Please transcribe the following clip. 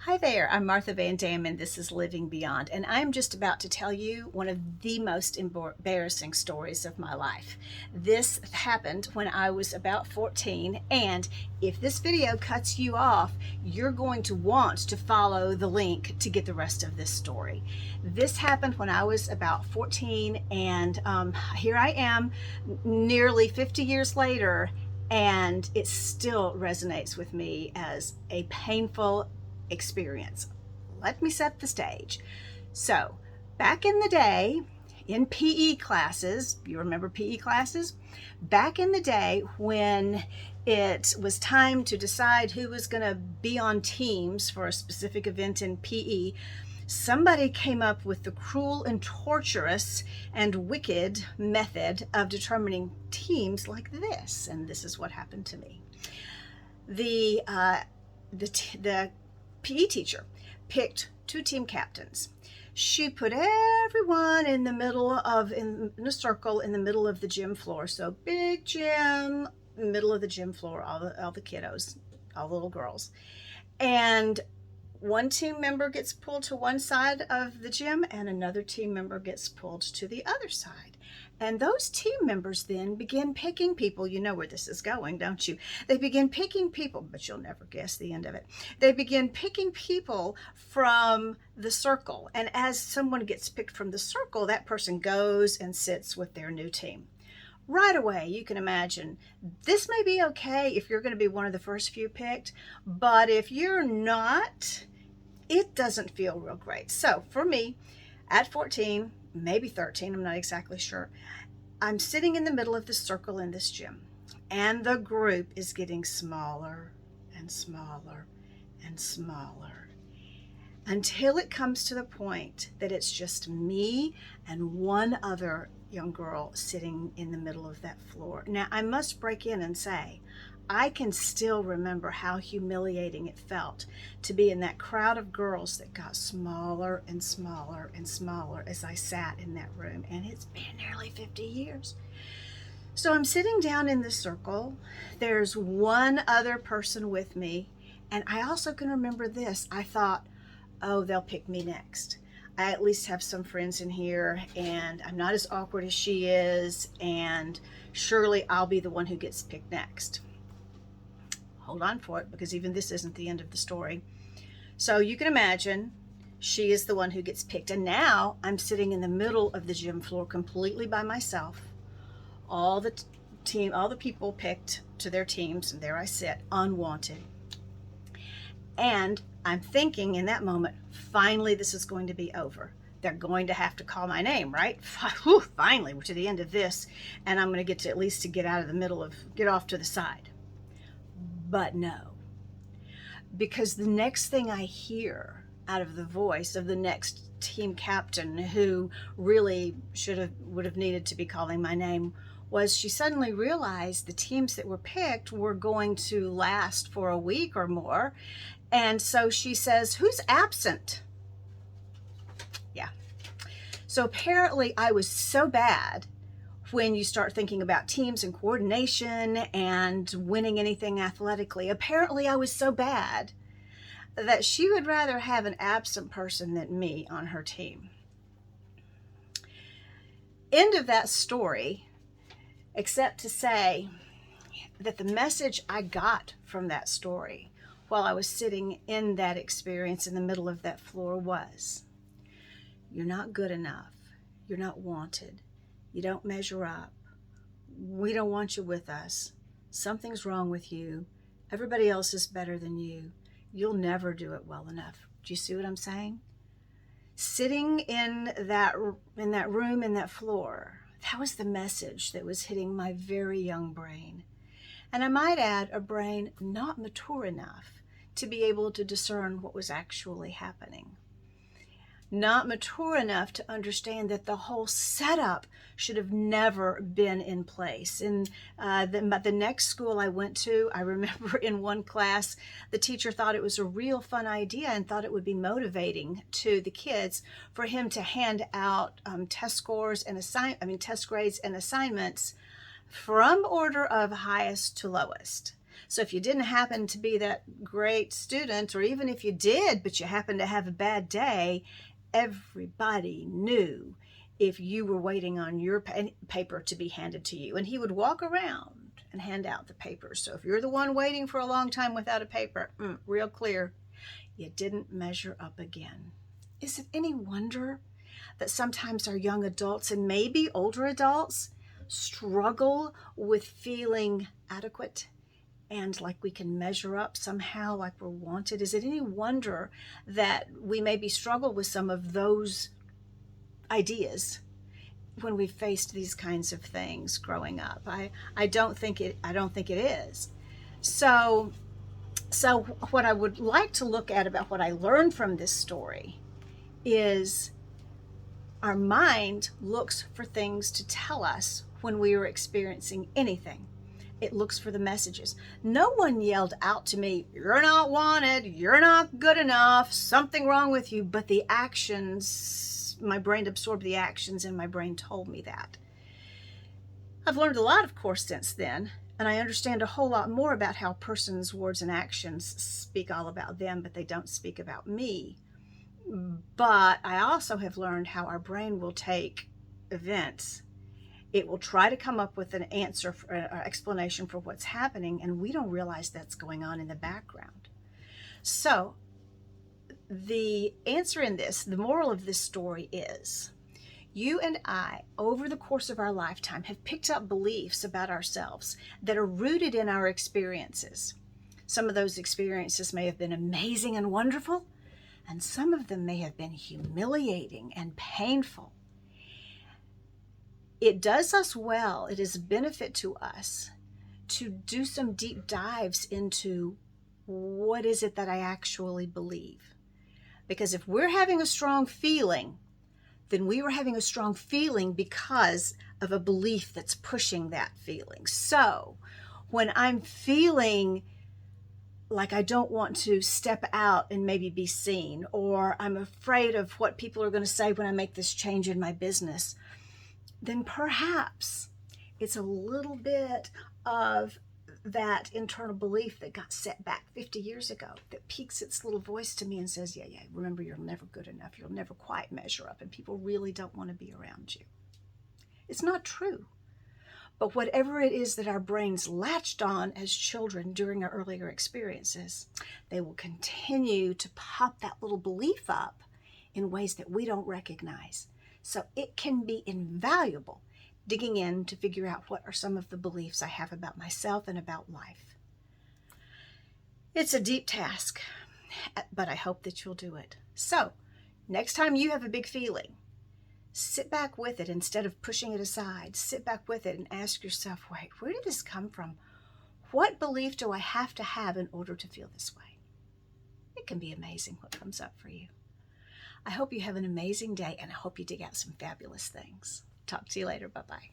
Hi there, I'm Martha Van Dam, and this is Living Beyond. And I'm just about to tell you one of the most embarrassing stories of my life. This happened when I was about 14, and if this video cuts you off, you're going to want to follow the link to get the rest of this story. This happened when I was about 14, and here I am nearly 50 years later, and it still resonates with me as a painful experience. Let me set the stage. So, back in the day, in PE classes, you remember PE classes? Back in the day when it was time to decide who was going to be on teams for a specific event in PE, somebody came up with the cruel and torturous and wicked method of determining teams like this. And this is what happened to me. The PE teacher picked two team captains. She put everyone in a circle in the middle of the gym floor. So big gym, middle of the gym floor, all the kiddos, all the little girls. And one team member gets pulled to one side of the gym and another team member gets pulled to the other side. And those team members then begin picking people. You know where this is going, don't you? They begin picking people, but you'll never guess the end of it. They begin picking people from the circle. And as someone gets picked from the circle, that person goes and sits with their new team. Right away, you can imagine this may be okay if you're going to be one of the first few picked, but if you're not, it doesn't feel real great. So for me, at 14, maybe 13, I'm not exactly sure, I'm sitting in the middle of the circle in this gym, and the group is getting smaller and smaller and smaller until it comes to the point that it's just me and one other young girl sitting in the middle of that floor. Now, I must break in and say, I can still remember how humiliating it felt to be in that crowd of girls that got smaller and smaller and smaller as I sat in that room, and it's been nearly 50 years. So I'm sitting down in the circle. There's one other person with me, and I also can remember this. I thought, oh, they'll pick me next. I at least have some friends in here, and I'm not as awkward as she is, and surely I'll be the one who gets picked next. Hold on for it, because even this isn't the end of the story. So you can imagine she is the one who gets picked, and now I'm sitting in the middle of the gym floor completely by myself. All the people picked to their teams, and there I sit, unwanted. And I'm thinking in that moment, finally, this is going to be over. They're going to have to call my name, right? Whew, finally, we're to the end of this, and I'm going to get to at least to get off to the side. But no, because the next thing I hear out of the voice of the next team captain, who really would have needed to be calling my name, was she suddenly realized the teams that were picked were going to last for a week or more. And so she says, "Who's absent?" Yeah. So apparently I was so bad, when you start thinking about teams and coordination and winning anything athletically, apparently I was so bad that she would rather have an absent person than me on her team. End of that story, except to say that the message I got from that story while I was sitting in that experience in the middle of that floor was, you're not good enough. You're not wanted. You don't measure up. We don't want you with us. Something's wrong with you. Everybody else is better than you. You'll never do it well enough. Do you see what I'm saying? Sitting in that room, in that floor, that was the message that was hitting my very young brain. And I might add, a brain not mature enough to be able to discern what was actually happening. Not mature enough to understand that the whole setup should have never been in place. In the next school I went to, I remember in one class, the teacher thought it was a real fun idea and thought it would be motivating to the kids for him to hand out test grades and assignments from order of highest to lowest. So if you didn't happen to be that great student, or even if you did, but you happened to have a bad day, everybody knew if you were waiting on your paper to be handed to you. And he would walk around and hand out the papers. So if you're the one waiting for a long time without a paper, real clear, you didn't measure up again. Is it any wonder that sometimes our young adults and maybe older adults struggle with feeling adequate and like we can measure up somehow, like we're wanted? Is it any wonder that we maybe struggle with some of those ideas when we faced these kinds of things growing up? I don't think it is. So what I would like to look at about what I learned from this story is our mind looks for things to tell us when we are experiencing anything. It looks for the messages. No one yelled out to me, "You're not wanted, you're not good enough, something wrong with you," but the actions, my brain absorbed the actions and my brain told me that. I've learned a lot, of course, since then, and I understand a whole lot more about how a person's words and actions speak all about them, but they don't speak about me. But I also have learned how our brain will take events. It will try to come up with an answer or explanation for what's happening, and we don't realize that's going on in the background. So the answer in this, the moral of this story is, you and I, over the course of our lifetime, have picked up beliefs about ourselves that are rooted in our experiences. Some of those experiences may have been amazing and wonderful, and some of them may have been humiliating and painful. It does us well, it is a benefit to us to do some deep dives into what is it that I actually believe. Because if we're having a strong feeling, then we were having a strong feeling because of a belief that's pushing that feeling. So when I'm feeling like I don't want to step out and maybe be seen, or I'm afraid of what people are going to say when I make this change in my business, then perhaps it's a little bit of that internal belief that got set back 50 years ago that peeks its little voice to me and says, yeah, remember, you're never good enough. You'll never quite measure up, and people really don't want to be around you. It's not true. But whatever it is that our brains latched on as children during our earlier experiences, they will continue to pop that little belief up in ways that we don't recognize. So it can be invaluable digging in to figure out what are some of the beliefs I have about myself and about life. It's a deep task, but I hope that you'll do it. So next time you have a big feeling, sit back with it instead of pushing it aside. Sit back with it and ask yourself, wait, where did this come from? What belief do I have to have in order to feel this way? It can be amazing what comes up for you. I hope you have an amazing day, and I hope you dig out some fabulous things. Talk to you later. Bye-bye.